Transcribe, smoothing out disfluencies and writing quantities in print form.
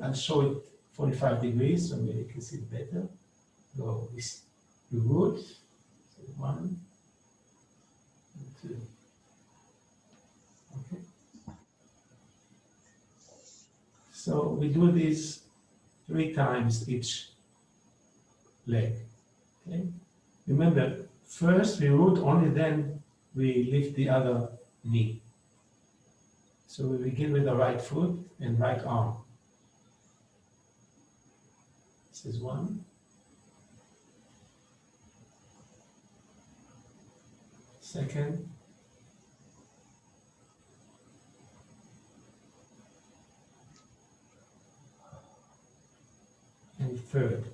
I'll show it 45 degrees so maybe you can see it better. Go with the root. So 1 and 2. Okay. So we do this 3 times each leg. Okay. Remember, first we root, only then we lift the other knee. So we begin with the right foot and right arm. This is 1. Second. And third.